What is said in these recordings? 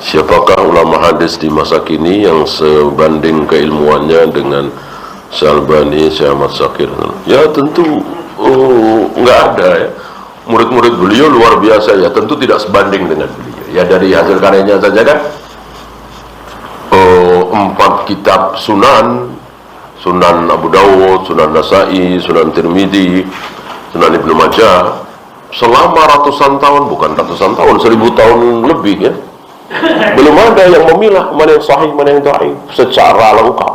Siapakah ulama hadis di masa kini yang sebanding keilmuannya dengan Syalbani, Syekh Ahmad Syakir? Ya tentu nggak ada ya. Murid-murid beliau luar biasa ya, tentu tidak sebanding dengan beliau. Ya dari hasil karyanya saja kan, 4 kitab Sunan Abu Dawud, Sunan Nasa'i, Sunan Tirmidzi, Sunan Ibnu Majah, selama ratusan tahun, bukan ratusan tahun, 1000 tahun lebih ya, belum ada yang memilah mana yang sahih, mana yang dhaif secara lengkap.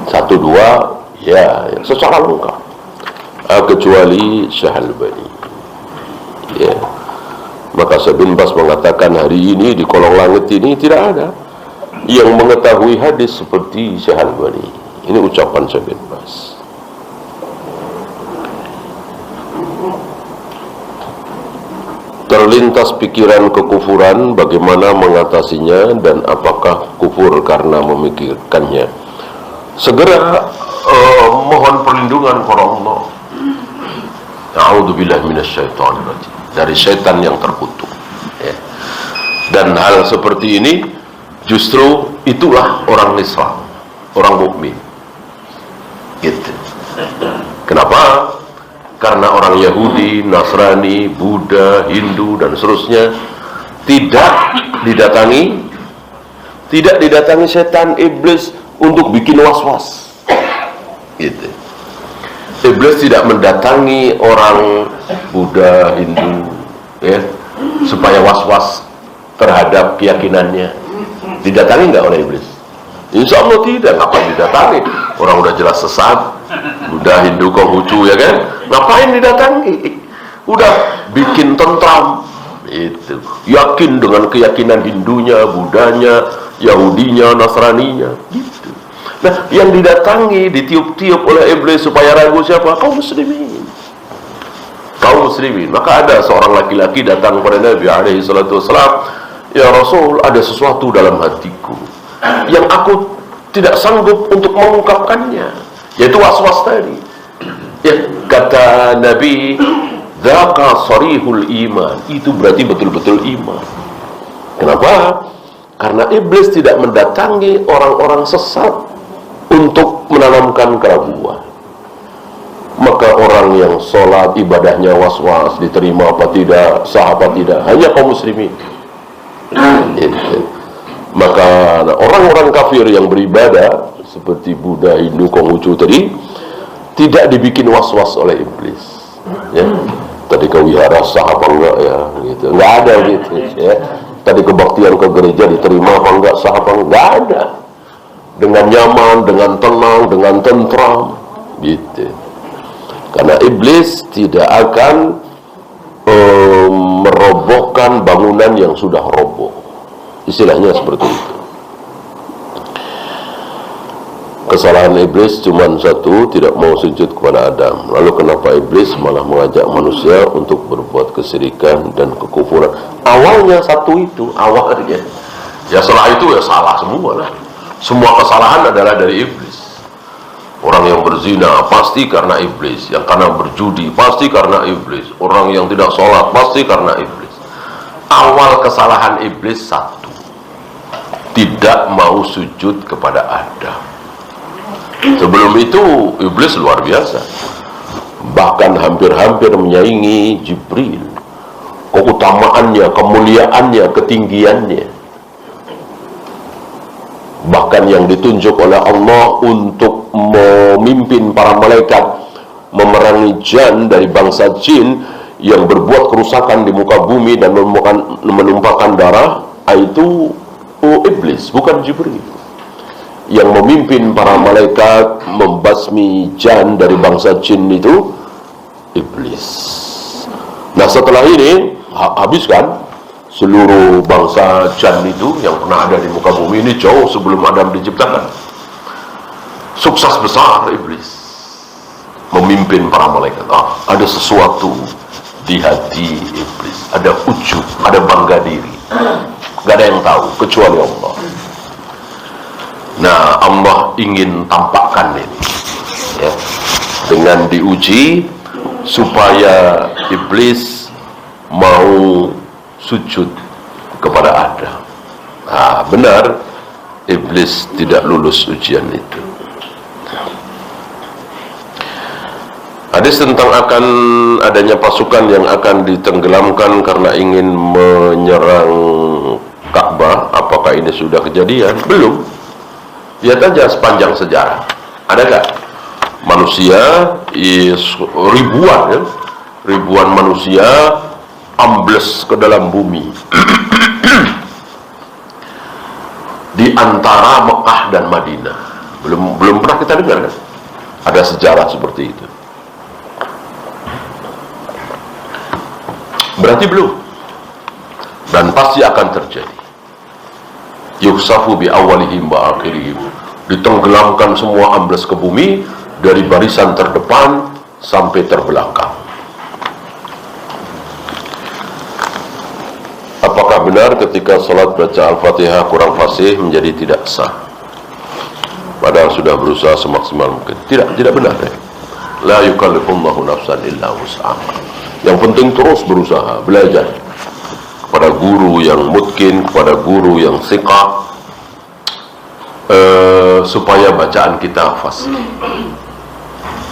1, 2 ya secara lengkap, kecuali Syekh Albani ya. Maka Syekh bin Baz mengatakan hari ini di kolong langit ini tidak ada yang mengetahui hadis seperti Syekh Albani. Ini ucapan Syekh bin Baz. Terlintas pikiran kekufuran, bagaimana mengatasinya dan apakah kufur karena memikirkannya? Segera mohon perlindungan kepada Allah. A'udzubillahi minasyaitonir rajim, dari syaitan yang terkutuk ya. Dan hal seperti ini justru itulah orang Islam, orang mukmin gitu. Kenapa? Karena orang Yahudi, Nasrani, Buddha, Hindu dan seterusnya tidak didatangi setan iblis untuk bikin was-was gitu. Iblis tidak mendatangi orang Buddha, Hindu ya, supaya was-was terhadap keyakinannya. Didatangi nggak oleh iblis? Insya Allah tidak. Ngapain didatangi? Orang udah jelas sesat, Buddha, Hindu, Konghucu ya kan? Ngapain didatangi? Udah bikin tentram itu, yakin dengan keyakinan Hindunya, Buddhanya, Yahudinya, Nasraninya gitu. Nah, yang didatangi, ditiup-tiup oleh iblis supaya ragu siapa? Kaum muslimin. Maka ada seorang laki-laki datang kepada Nabi alaihi salatu wassalam, "Ya Rasul, ada sesuatu dalam hatiku yang aku tidak sanggup untuk mengungkapkannya, yaitu was-was tadi." Ya, kata Nabi, "Dzaka sharihul iman." Itu berarti betul-betul iman. Kenapa? Karena iblis tidak mendatangi orang-orang sesat untuk menanamkan keraguan. Maka orang yang sholat ibadahnya was-was, diterima apa tidak, sah apa tidak, hanya kaum muslimin. Maka orang-orang kafir yang beribadah seperti Buddha, Hindu, Konghucu tadi tidak dibikin was-was oleh iblis ya. Tadi ke wihara sah apa enggak ya gitu, enggak ada gitu ya. Tadi kebaktian ke gereja diterima apa enggak, sah apa enggak, ada. Dengan nyaman, dengan tenang, dengan tentram gitu. Karena iblis tidak akan merobohkan bangunan yang sudah roboh. Istilahnya seperti itu. Kesalahan iblis cuma satu, tidak mau sujud kepada Adam. Lalu kenapa iblis malah mengajak manusia untuk berbuat kesyirikan dan kekufuran? Awalnya satu itu, awalnya. Ya setelah itu ya salah semua lah. Semua kesalahan adalah dari iblis. Orang yang berzina pasti karena iblis, yang karena berjudi pasti karena iblis, orang yang tidak sholat pasti karena iblis. Awal kesalahan iblis satu, tidak mau sujud kepada Adam. Sebelum itu iblis luar biasa, bahkan hampir-hampir menyaingi Jibril, keutamaannya, kemuliaannya, ketinggiannya. Bahkan yang ditunjuk oleh Allah untuk memimpin para malaikat memerangi jan dari bangsa jin yang berbuat kerusakan di muka bumi dan menumpahkan darah, itu iblis, bukan Jibril. Yang memimpin para malaikat membasmi jan dari bangsa jin itu iblis. Nah setelah ini habis kan seluruh bangsa jan itu yang pernah ada di muka bumi ini jauh sebelum Adam diciptakan. Sukses besar iblis memimpin para malaikat. Ada sesuatu di hati iblis, ada ujub, ada bangga diri. Gak ada yang tahu kecuali Allah. Nah, Allah ingin tampakkan ini ya, dengan diuji supaya iblis mau sujud kepada Adam. Benar, iblis tidak lulus ujian itu. Hadis tentang akan adanya pasukan yang akan ditenggelamkan karena ingin menyerang Ka'bah, apakah ini sudah kejadian? Belum. Lihat aja sepanjang sejarah. Adakah manusia ribuan manusia ambles ke dalam bumi di antara Mekah dan Madinah? Belum pernah kita dengar kan? Ada sejarah seperti itu. Berarti belum. Dan pasti akan terjadi. Yuksafu bi awalihim wa akhirihim. Ditenggelamkan semua ambles ke bumi dari barisan terdepan sampai terbelakang. Apakah benar ketika salat baca Al-Fatihah kurang fasih menjadi tidak sah? Padahal sudah berusaha semaksimal mungkin. Tidak benar. La yukallifullahu nafsan illa wus'aha. Yang penting terus berusaha, belajar kepada guru yang mutkin, kepada guru yang thiqah, supaya bacaan kita fasih.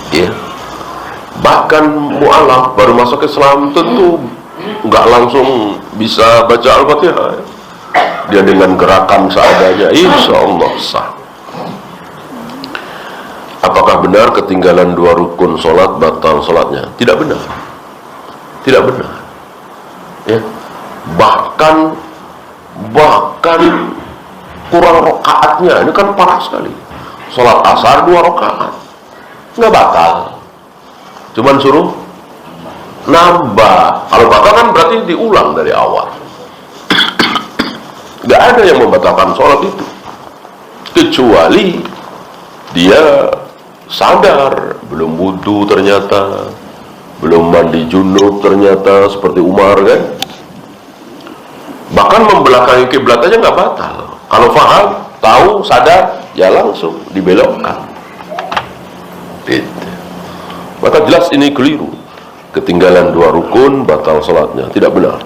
Ya. Bahkan mu'alaf baru masuk Islam tentu nggak langsung bisa baca Al-Fatihah. Dia dengan gerakan seadanya, insya Allah sah. Apakah benar ketinggalan 2 rukun sholat batal sholatnya? Tidak benar. Tidak benar. Ya. Bahkan kurang rakaatnya, ini kan parah sekali. Sholat asar 2 rakaat nggak batal, cuman suruh nambah. Kalau batal kan berarti diulang dari awal. Nggak ada yang membatalkan sholat itu, kecuali dia sadar belum wudu ternyata, belum mandi junub ternyata, seperti Umar kan. Bahkan membelakangi kiblat aja nggak batal. Kalau paham, tahu, sadar, ya langsung dibelokkan. Gitu. Maka jelas ini keliru. Ketinggalan 2 rukun batal salatnya, tidak benar.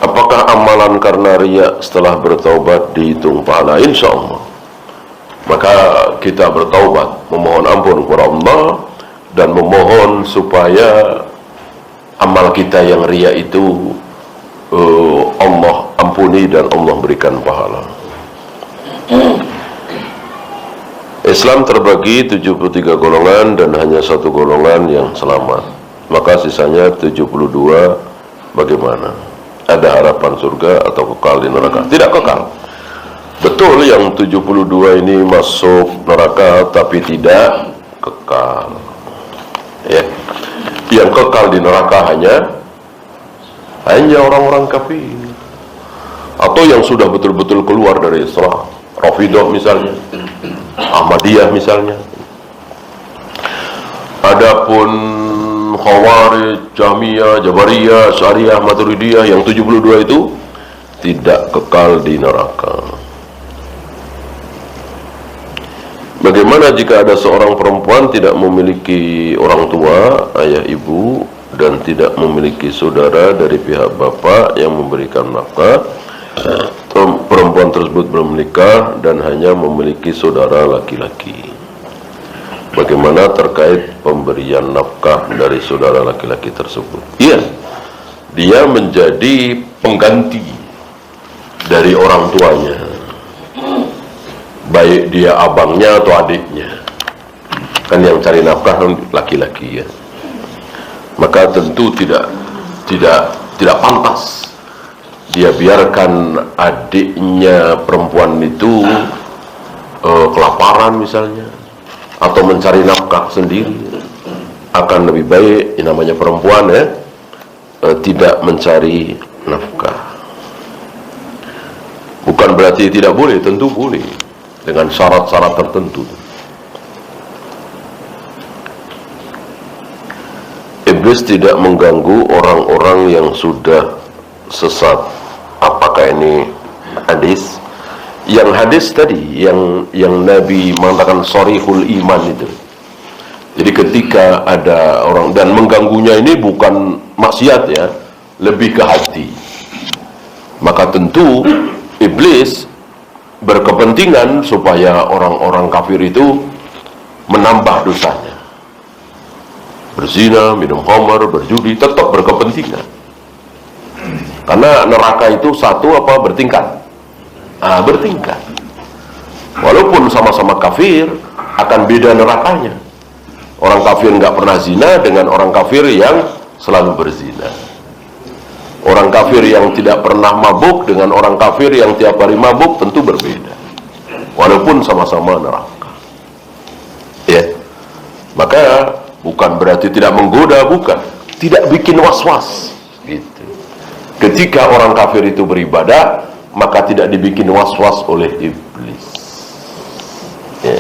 Apakah amalan karena riya setelah bertaubat dihitung pahala? Insya Allah. Maka kita bertaubat, memohon ampun kepada Allah, dan memohon supaya amal kita yang riya itu Allah ampuni dan Allah berikan pahala. Islam terbagi 73 golongan dan hanya 1 golongan yang selamat. Maka sisanya 72 bagaimana? Ada harapan surga atau kekal di neraka? Tidak kekal. Betul yang 72 ini masuk neraka tapi tidak kekal. Ya. Yang kekal di neraka hanya orang-orang kafir, atau yang sudah betul-betul keluar dari Islam, Rafidhah misalnya, Ahmadiyah misalnya. Adapun Khawarij, Jahmiyah, Jabariyah, Syariah, Maturidiyah, yang 72 itu tidak kekal di neraka. Bagaimana jika ada seorang perempuan tidak memiliki orang tua, ayah ibu, dan tidak memiliki saudara dari pihak bapak yang memberikan nafkah? Perempuan tersebut belum menikah dan hanya memiliki saudara laki-laki. Bagaimana terkait pemberian nafkah dari saudara laki-laki tersebut? Iya, dia menjadi pengganti dari orang tuanya, baik dia abangnya atau adiknya. Kan yang cari nafkah laki-laki ya. Maka tentu tidak pantas dia biarkan adiknya perempuan itu kelaparan misalnya, atau mencari nafkah sendiri. Akan lebih baik, namanya perempuan ya, tidak mencari nafkah. Bukan berarti tidak boleh, tentu boleh, dengan syarat-syarat tertentu. Iblis tidak mengganggu orang-orang yang sudah sesat. Apakah ini hadis? Yang hadis tadi, yang Nabi mengatakan sharihul iman itu. Jadi ketika ada orang, dan mengganggunya ini bukan maksiat ya, lebih ke hati. maka tentu iblis berkepentingan supaya orang-orang kafir itu menambah dosanya. Berzina, minum khamar, berjudi, tetap berkepentingan. Karena neraka itu satu apa bertingkat? Bertingkat. Walaupun sama-sama kafir, akan beda nerakanya. Orang kafir nggak pernah zina dengan orang kafir yang selalu berzina. Orang kafir yang tidak pernah mabuk dengan orang kafir yang tiap hari mabuk tentu berbeda. Walaupun sama-sama neraka. Ya. Maka bukan berarti tidak menggoda, bukan. Tidak bikin was-was. Gitu. Ketika orang kafir itu beribadah, maka tidak dibikin was-was oleh iblis. Ya.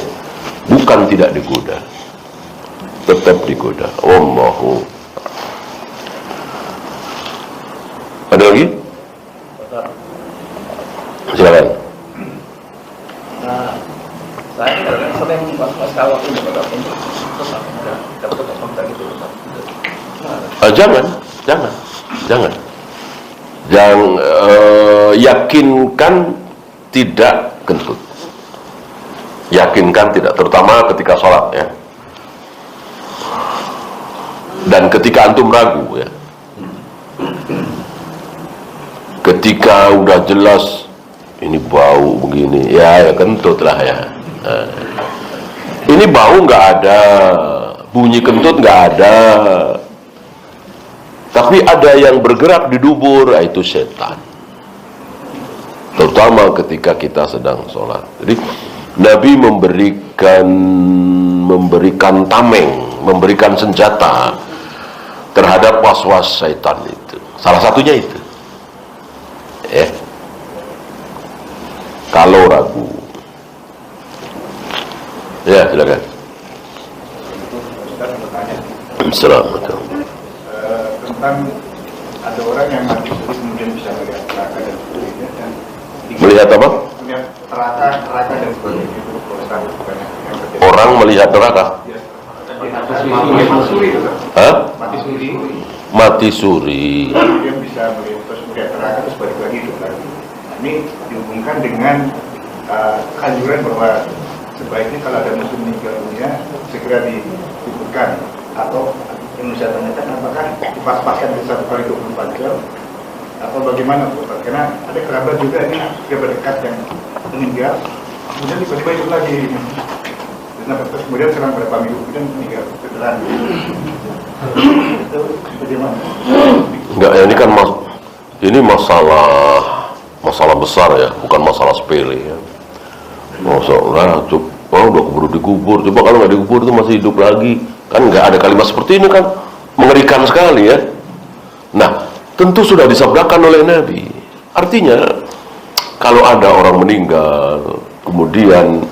Bukan tidak digoda, tetap digoda. Wallahu. Ada lagi? Silakan. Saya kadang sering pas kalau ini jangan yakinkan tidak kentut. Yakinkan tidak, terutama ketika sholat ya. Dan ketika antum ragu ya. Ketika udah jelas ini bau begini, ya kentut lah ya. Ini bau nggak ada, bunyi kentut nggak ada, tapi ada yang bergerak di dubur, itu setan. Terutama ketika kita sedang sholat. Jadi Nabi memberikan tameng, memberikan senjata terhadap was-was syaitan itu. Salah satunya itu. Kalau ragu. Ya, silakan. Assalamualaikum. Tentang ada orang yang mati kemudian bisa melihat neraka dan sebagainya, dan melihat apa? Melihat neraka dan sebagainya. Orang melihat neraka? Hah? Mati suri. Kemudian bisa melihat neraka terus balik lagi hidup lagi. Ini dihubungkan dengan anjuran bahwa sebaiknya kalau ada musuh meninggal dunia segera dikuburkan, atau yang bisa tanyakan apakah dipas-paskan di 1 kali 24 jam atau bagaimana Pak? Karena ada kerabat juga ini kerabat dekat yang meninggal kemudian tiba-tiba hidup lagi, nah, terus kemudian selang berapa minggu kemudian meninggal beneran. Itu bagaimana? Enggak, ini kan ini masalah besar ya, bukan masalah sepele ya. Masalah udah keburu dikubur, coba kalau nggak dikubur itu masih hidup lagi, kan nggak ada kalimat seperti ini kan, mengerikan sekali ya. Nah, tentu sudah disabdakan oleh Nabi. Artinya kalau ada orang meninggal kemudian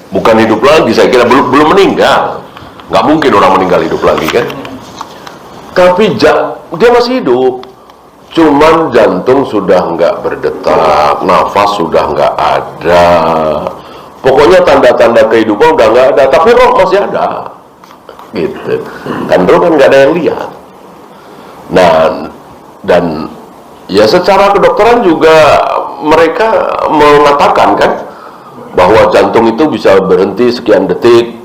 bukan hidup lagi, saya kira belum meninggal, nggak mungkin orang meninggal hidup lagi kan. Tapi dia masih hidup, cuman jantung sudah nggak berdetak, nafas sudah nggak ada, pokoknya tanda-tanda kehidupan udah nggak ada, tapi roh masih ada, gitu. Kan roh kan nggak ada yang lihat. Nah, dan ya secara kedokteran juga mereka mengatakan kan bahwa jantung itu bisa berhenti sekian detik,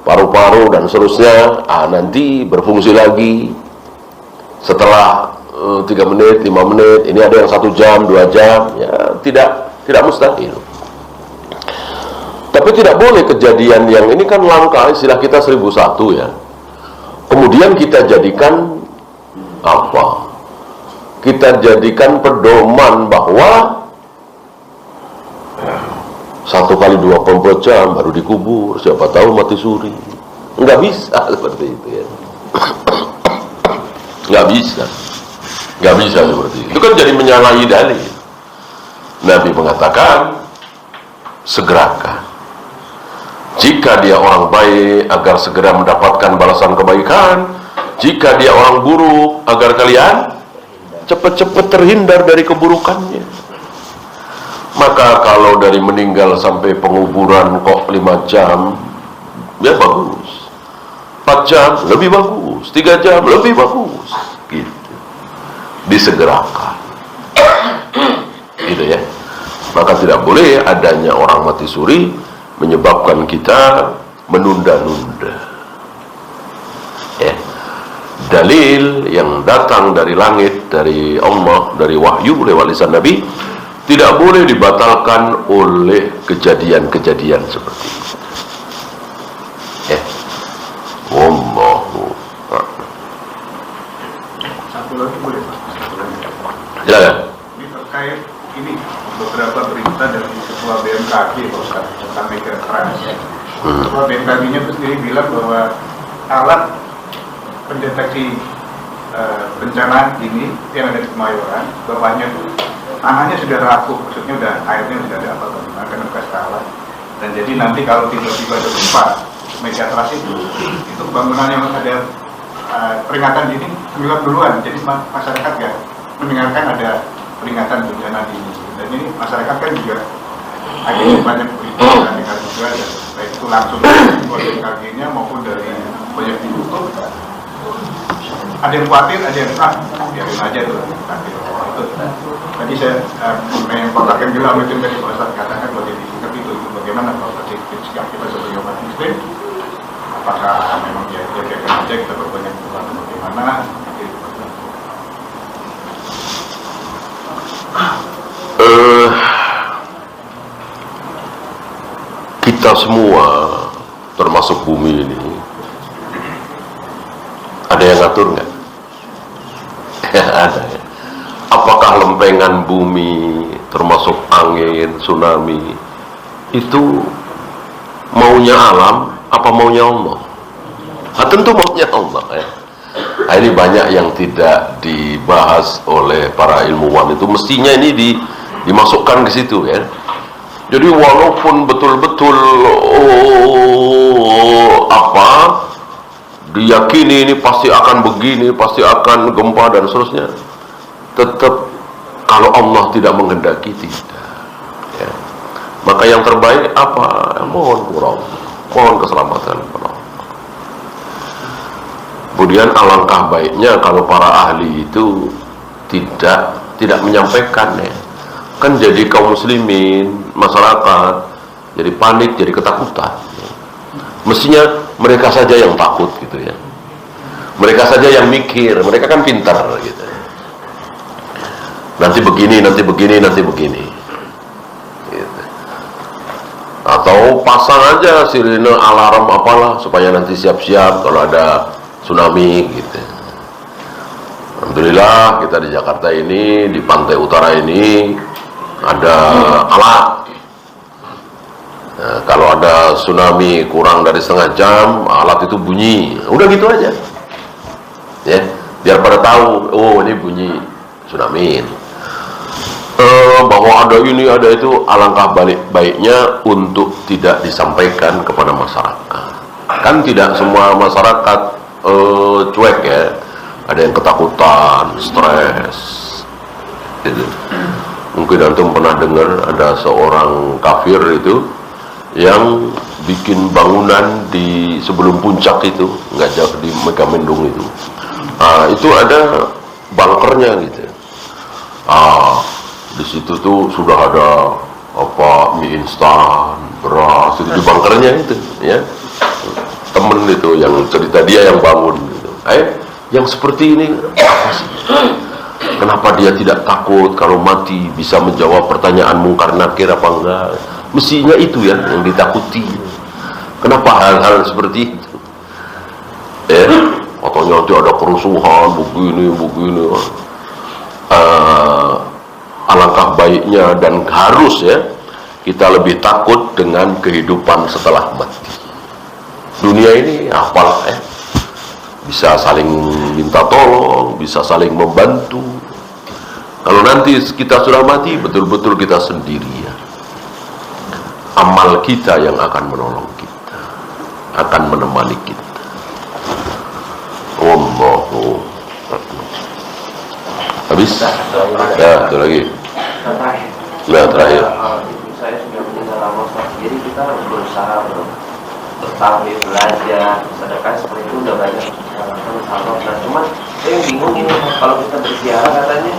paru-paru dan seterusnya, nanti berfungsi lagi setelah 3 menit, 5 menit, ini ada yang 1 jam, 2 jam, ya tidak mustahil. Tapi tidak boleh kejadian yang ini kan langka, istilah kita 1001 ya. Kemudian kita jadikan apa? Kita jadikan pedoman bahwa 1 kali 24 jam baru dikubur, siapa tahu mati suri. Nggak bisa seperti itu ya. Nggak bisa seperti itu. Itu kan jadi menyalahi dalil. Nabi mengatakan segerakan. Jika dia orang baik agar segera mendapatkan balasan kebaikan, jika dia orang buruk agar kalian cepat-cepat terhindar dari keburukannya. Maka kalau dari meninggal sampai penguburan kok 5 jam, ya bagus. 4 jam lebih bagus, 3 jam lebih bagus, gitu. Disegerakan. gitu ya. Maka tidak boleh adanya orang mati suri menyebabkan kita menunda-nunda. Ya. Dalil yang datang dari langit, dari Allah, dari wahyu lewat lisan Nabi, tidak boleh dibatalkan oleh kejadian-kejadian seperti ini. Ya. Wallahu a'lam. Satu lagi boleh Pak? Silakan. Ini terkait ini beberapa berita dari Ketua BMKG Pak Ustaz, tentang megatrans. Ketua BMKG-nya itu sendiri bilang bahwa alat pendeteksi bencana ini yang ada di Kemayoran, bapaknya itu tanahnya sudah rapuh, maksudnya udah airnya sudah ada apa menggunakan bekas alat. Dan jadi nanti kalau tiba-tiba ada gempa megatrans itu bangunan yang ada peringatan dini tenggelam duluan, jadi masyarakat ya mendengarkan ada peringatan bencana dini. Dan ini masyarakat kan juga akhirnya banyak berita juga, ya, baik itu langsung dari BMKG-nya maupun dari banyak di YouTube. Ada yang khawatir, ada yang biarin aja tuh. Itu tadi saya yang kotakan gelam itu tadi Pak Ustaz katakan bagi disingkat itu bagaimana kalau sikap kita sebagai umat Muslim, apakah memang ya biarkan aja kita berbanyak bantu bagaimana? Kita semua termasuk bumi ini ada yang ngatur nggak? Ada ya. Apakah lempengan bumi termasuk angin, tsunami itu maunya alam apa maunya Allah? Tentu maunya Allah ya. Nah, ini banyak yang tidak dibahas oleh para ilmuwan, itu mestinya ini dimasukkan ke situ ya. Jadi walaupun betul-betul diyakini ini pasti akan begini, pasti akan gempa dan seterusnya, tetap kalau Allah tidak menghendaki tidak. Ya. Maka yang terbaik apa? Mohon keselamatan kepada Allah. Kemudian alangkah baiknya kalau para ahli itu tidak menyampaikan ya. Kan jadi kaum muslimin, masyarakat jadi panik, jadi ketakutan ya. Mestinya mereka saja yang takut gitu ya, mereka saja yang mikir, mereka kan pintar gitu ya. Nanti begini gitu. Atau pasang aja sirine alarm apalah supaya nanti siap-siap kalau ada tsunami gitu. Alhamdulillah kita di Jakarta ini, di pantai utara ini ada alat. Nah, kalau ada tsunami kurang dari setengah jam, alat itu bunyi. Udah gitu aja. Ya, biar pada tahu, oh ini bunyi tsunami. Bahwa ada ini, ada itu, alangkah baiknya untuk tidak disampaikan kepada masyarakat. Kan tidak semua masyarakat cuek ya. Ada yang ketakutan, stres. Gitu. Mungkin antum pernah dengar ada seorang kafir itu yang bikin bangunan di sebelum puncak itu, nggak jauh di Megamendung itu. Itu ada bunkernya gitu. Di situ tuh sudah ada mie instan, beras itu di bunkernya itu, ya. Temen itu yang cerita dia yang bangun gitu. Yang seperti ini apa sih? Kenapa dia tidak takut kalau mati bisa menjawab pertanyaan mungkar nakir apa enggak? Mestinya itu ya yang ditakuti. Kenapa hal-hal seperti itu? Katanya nanti ada kerusuhan begini. Alangkah baiknya dan harus ya kita lebih takut dengan kehidupan setelah mati. Dunia ini apalah ya. Bisa saling minta tolong, bisa saling membantu. Kalau nanti kita sudah mati, betul-betul kita sendirian. Amal kita yang akan menolong kita, akan menemani kita. Wallahu. Habis? Ya, itu lagi. Ya, terakhir. Saya sudah meninggal lama, jadi kita harus berusaha bertahun belajar, sedekah seperti itu udah banyak. Nah, cuman saya yang bingung ini kalau kita berziarah katanya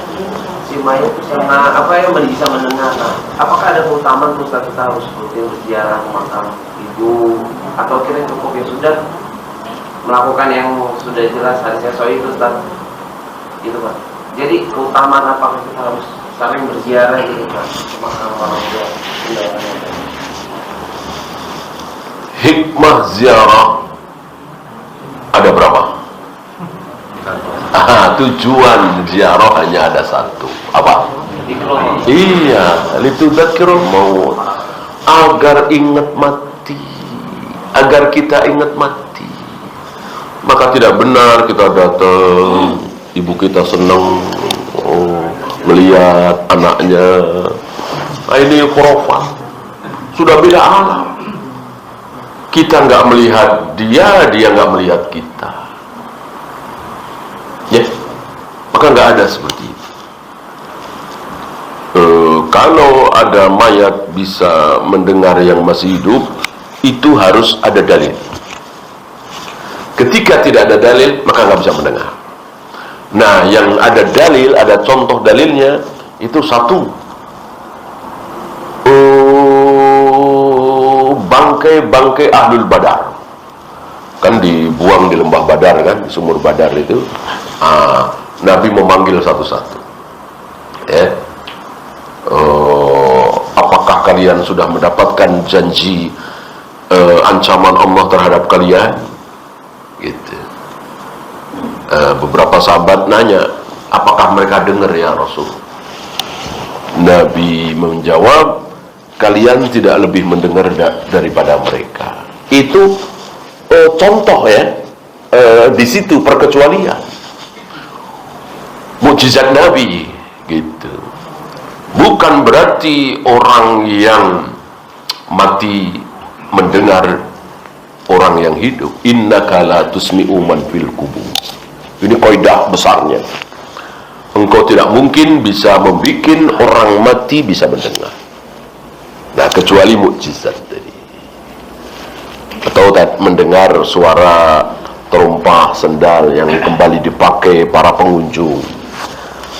si menerimanya itu sama apa yang bisa mendengar. Nah, apakah ada keutamaan Ustaz kita harus rutin berziarah ke makam ibu, atau kira cukup ya sudah melakukan yang sudah jelas hadisnya sahih itu Ustaz? Gitu Pak. Jadi keutamaan apakah kita harus saling berziarah gitu Pak ke makam orang tua? Hikmah ziarah ada berapa? Tujuan ziarah hanya ada satu. Apa? Iya, litudzakirul maut, agar ingat mati, agar kita ingat mati. Maka tidak benar kita datang, ibu kita senang melihat anaknya. Nah, ini khurafat, sudah beda alam. Kita nggak melihat dia, dia nggak melihat kita. Ya, maka nggak ada seperti itu. Kalau ada mayat bisa mendengar yang masih hidup, itu harus ada dalil. Ketika tidak ada dalil, maka nggak bisa mendengar. Nah, yang ada dalil, ada contoh dalilnya, itu satu, bangkai-bangkai Ahlul Badar. Kan dibuang di lembah Badar kan, sumur Badar itu. Nabi memanggil satu-satu. Ya. Apakah kalian sudah mendapatkan janji ancaman Allah terhadap kalian? Gitu. Beberapa sahabat nanya, apakah mereka dengar ya Rasul? Nabi menjawab, kalian tidak lebih mendengar daripada mereka. Itu contoh ya, di situ perkecualian, mukjizat Nabi gitu. Bukan berarti orang yang mati mendengar orang yang hidup. Innaka la tusmi'u man fil qubur. Ini kaidah besarnya. Engkau tidak mungkin bisa membuat orang mati bisa mendengar. Nah, kecuali mukjizat tadi. Atau mendengar suara terompah sendal yang kembali dipakai para pengunjung,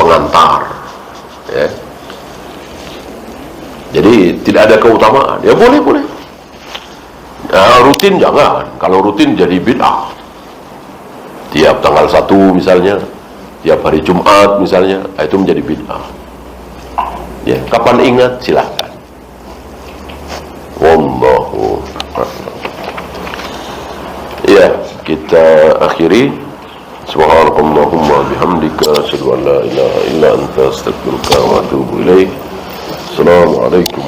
pengantar. Ya. Jadi tidak ada keutamaan. Ya boleh. Nah, rutin jangan. Kalau rutin jadi bid'ah. Tiap tanggal 1 misalnya, tiap hari Jumat misalnya, itu menjadi bid'ah. Ya, kapan ingat silahkan. Wallahu a'lam. Ya, kita akhiri. Subhanakallahumma bihamdika asyhadu an la ilaha illa anta astaghfiruka wa atubu ilaik. Assalamualaikum